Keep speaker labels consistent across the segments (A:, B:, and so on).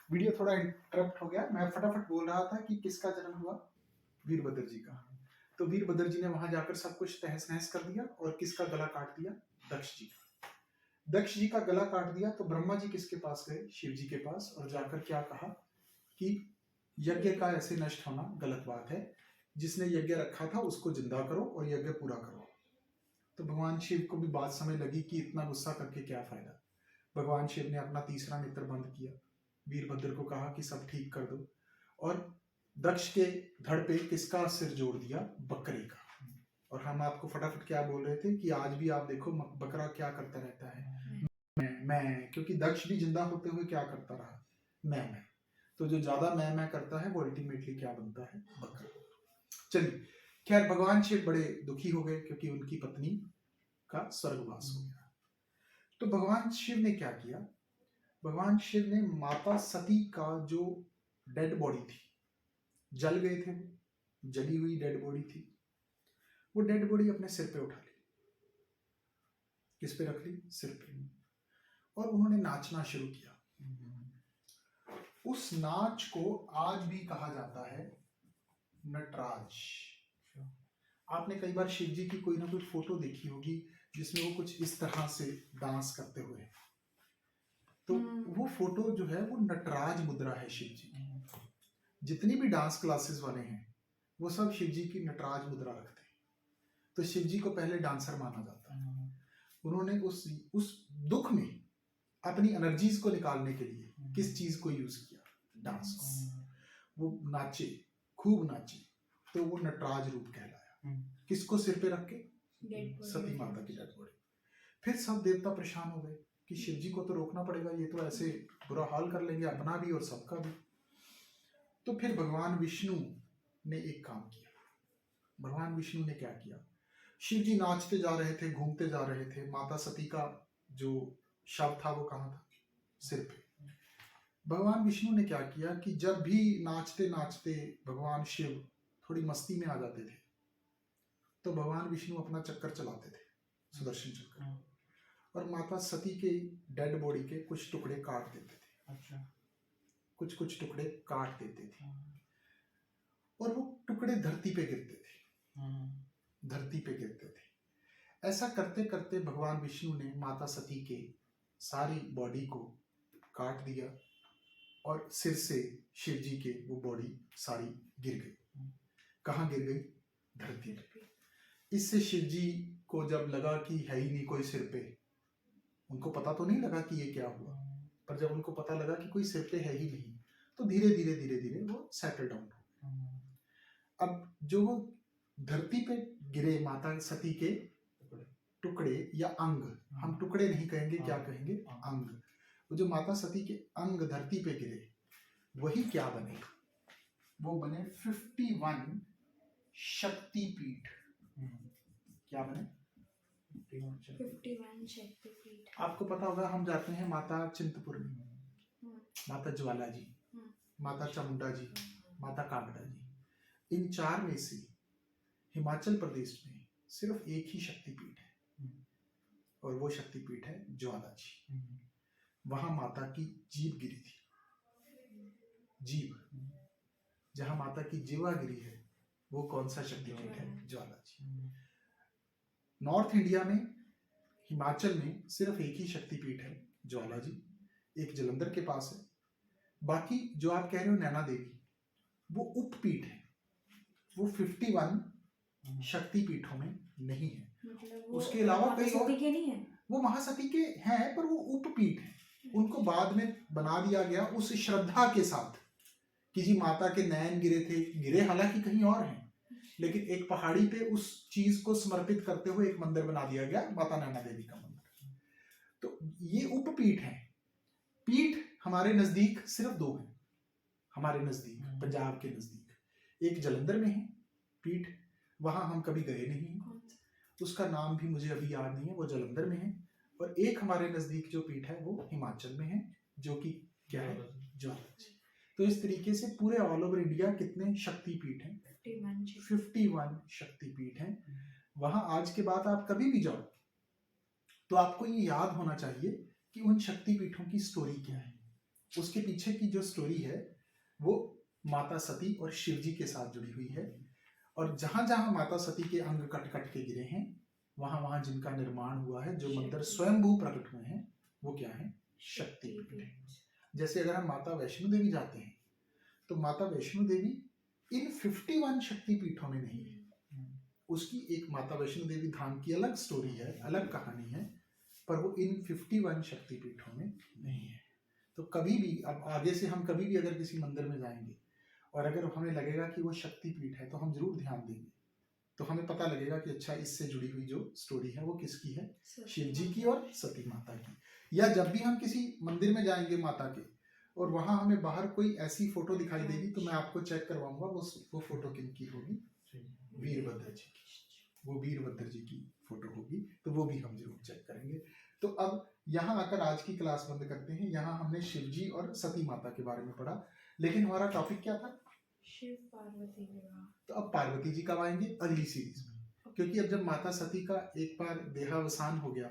A: Video थोड़ा interrupt हो गया, मैं फटाफट बोल रहा था कि किसका जन्म हुआ, वीरभद्र जी का। तो वीरभद्र जी ने वहां जाकर सब कुछ तहस नहस कर दिया और किसका गला काट दिया, दक्ष जी का। दक्ष जी का गला काट दिया तो ब्रह्मा जी किसके पास गए, शिव जी के पास, और जाकर क्या कहा कि यज्ञ का ऐसे नष्ट होना गलत बात है, जिसने यज्ञ रखा था उसको जिंदा करो और यज्ञ पूरा करो। तो भगवान शिव को भी बात समझ लगी कि इतना गुस्सा करके क्या फायदा। भगवान शिव ने अपना तीसरा नेत्र बंद किया, वीरभद्र को कहा कि सब ठीक कर दो, और दक्ष के धड़ पे किसका सिर जोड़ दिया, बकरे का। और हम आपको फटाफट क्या बोल रहे थे कि आज भी आप देखो बकरा क्या करता रहता है, मैं, क्योंकि दक्ष भी जिंदा होते हुए क्या करता रहा, मैं। तो जो ज्यादा मैं करता है वो अल्टीमेटली क्या बनता है, बकरा। चलिए, खैर भगवान शिव बड़े दुखी हो गए क्योंकि उनकी पत्नी का स्वर्गवास हो गया। तो भगवान शिव ने क्या किया, भगवान शिव ने माता सती का जो डेड बॉडी थी, जल गए थे, जली हुई डेड बॉडी थी, वो डेड बॉडी अपने सिर पे उठा ली। किस पे रख ली, सिर पे, और उन्होंने नाचना शुरू किया। उस नाच को आज भी कहा जाता है नटराज। आपने कई बार शिव जी की कोई ना कोई फोटो देखी होगी जिसमें वो कुछ इस तरह से डांस करते हुए, तो वो फोटो जो है वो नटराज मुद्रा है शिव जी की। जितनी भी डांस क्लासेस वाले हैं वो सब शिव जी की नटराज मुद्रा रखते हैं। तो शिव जी को पहले डांसर माना जाता है। उन्होंने उस दुख में अपनी एनर्जीज को निकालने के लिए किस चीज को यूज किया, डांस को। वो नाचे, खूब नाचे, तो वो नटराज रूप कहलाया। किसको सिर पे रख के, सती माता की डेड बॉडी। फिर सब देवता परेशान हो गए कि शिव जी को तो रोकना पड़ेगा, ये तो ऐसे बुरा हाल कर लेंगे अपना भी और सबका भी। तो फिर भगवान विष्णु ने एक काम किया। भगवान विष्णु ने क्या किया, शिव जी नाचते जा रहे थे, घूमते जा रहे थे, माता सती का जो शव था वो कहाँ था, सिर पे। भगवान विष्णु ने क्या किया कि जब भी नाचते नाचते भगवान शिव थोड़ी मस्ती में आ जाते थे, तो भगवान विष्णु अपना चक्कर चलाते थे, सुदर्शन चक्कर, और माता सती के डेड बॉडी के कुछ टुकड़े काट देते थे। अच्छा, कुछ टुकड़े काट देते थे, और वो टुकड़े धरती पे गिरते थे, धरती पे गिरते थे। ऐसा करते करते भगवान विष्णु ने माता सती के सारी बॉडी को काट दिया, और सिर से शिव जी के वो बॉडी सारी गिर गई। कहाँ गिर गई, धरती पे। इससे शिव जी को जब लगा कि है ही नहीं कोई सिर पे, उनको पता तो नहीं लगा कि ये क्या हुआ, पर जब उनको पता लगा कि कोई सिर पे है ही नहीं, तो धीरे धीरे वो सेटल डाउन हो गए। अब जो वो धरती पे गिरे माता सती के टुकड़े या अंग, हम टुकड़े नहीं कहेंगे, क्या कहेंगे, अंग। वो जो माता सती के अंग धरती पे गिरे, वही क्या बने, वो बने 51 शक्तिपीठ। क्या बने,
B: 51 शक्तिपीठ।
A: आपको पता होगा, हम जाते हैं माता चिंतपूर्णी, माता ज्वाला जी, माता चामुंडा जी, माता कांगड़ा जी। इन चार में से हिमाचल प्रदेश में सिर्फ एक ही शक्तिपीठ है, और वो शक्तिपीठ है ज्वाला जी। वहां माता की जीभ गिरी थी, जीभ, जहां माता की जीवा गिरी है वो कौन सा शक्तिपीठ है, ज्वाला जी। नॉर्थ इंडिया में हिमाचल में सिर्फ एक ही शक्तिपीठ है, ज्वाला जी, एक जलंधर के पास है। बाकी जो आप कह रहे हो नैना देवी, वो उपपीठ है, वो 51 शक्तिपीठों में नहीं है।
B: मतलब
A: उसके अलावा कई और
B: के नहीं है,
A: वो महासती के हैं, पर वो उपपीठ है। उनको बाद में बना दिया गया उस श्रद्धा के साथ कि जी माता के नयन गिरे थे, गिरे हालांकि कहीं और हैं, लेकिन एक पहाड़ी पे उस चीज को समर्पित करते हुए एक मंदिर बना दिया गया, माता नैना देवी का मंदिर। तो ये उपपीठ है। पीठ हमारे नजदीक सिर्फ दो हैं, हमारे नजदीक, पंजाब के नजदीक। एक जलंधर में है पीठ, वहां हम कभी गए नहीं हैं, उसका नाम भी मुझे अभी याद नहीं है, वो जलंधर में है। और एक हमारे नजदीक जो पीठ है वो हिमाचल में है, जो कि क्या है, ज्वाला जी। तो इस तरीके से पूरे ऑल ओवर इंडिया कितने शक्तिपीठ हैं, 51 शक्तिपीठ हैं। वहां आज के बाद आप कभी भी जाओ तो आपको ये याद होना चाहिए कि उन शक्तिपीठों की स्टोरी क्या है। उसके पीछे की जो स्टोरी है वो माता सती और शिव जी के साथ जुड़ी हुई है। और जहां जहां माता सती के अंग कट कट के गिरे हैं, वहां वहां जिनका निर्माण हुआ है, जो मंदिर स्वयंभू प्रकट हुए हैं, वो क्या है? शक्तिपीठ है। जैसे अगर हम माता वैष्णो देवी जाते हैं तो माता वैष्णो देवी इन 51 शक्तिपीठों में नहीं है। उसकी एक माता वैष्णो देवी धाम की अलग स्टोरी है, अलग कहानी है, पर वो इन 51 शक्तिपीठों में नहीं है। तो कभी भी, अब आगे से हम कभी भी अगर किसी मंदिर में जाएंगे और अगर हमें लगेगा कि वो शक्तिपीठ है तो हम जरूर ध्यान देंगे, तो हमें पता लगेगा कि अच्छा इससे जुड़ी हुई जो स्टोरी है वो किसकी है? शिव जी की और सती माता की। या जब भी हम किसी मंदिर में जाएंगे माता के और वहां हमें बाहर कोई ऐसी फोटो दिखाई देगी तो मैं आपको चेक करवाऊंगा वो फोटो किनकी होगी? वीरभद्र जी की। वो वीरभद्र जी की फोटो होगी, तो वो भी हम जरूर चेक करेंगे। तो अब यहाँ आकर आज की क्लास बंद करते हैं। यहाँ हमने शिव जी और सती माता के बारे में पढ़ा, लेकिन हमारा टॉपिक क्या था?
B: शिव पार्वती विवाह।
A: तो अब पार्वती जी कब आएंगे? अगली सीरीज में, क्योंकि अब जब माता सती का एक बार देहावसान हो गया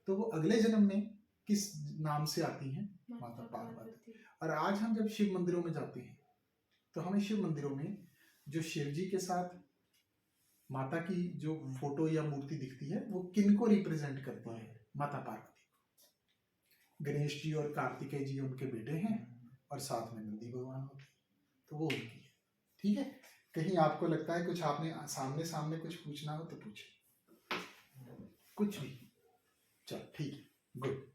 A: तो वो अगले जन्म में किस नाम से आती हैं? माता पार्वती। और आज हम जब शिव मंदिरों में जाते हैं तो हमें शिव मंदिरों में जो शिव जी के साथ माता की जो फोटो या मूर्ति दिखती है वो किनको रिप्रेजेंट करती है? माता पार्वती को। गणेश जी और कार्तिकेय जी उनके बेटे हैं और साथ में नंदी भगवान होते हैं, तो वो उनकी है। ठीक है, कहीं आपको लगता है कुछ आपने सामने सामने कुछ पूछना हो तो पूछे, कुछ भी। चल ठीक है, गुड।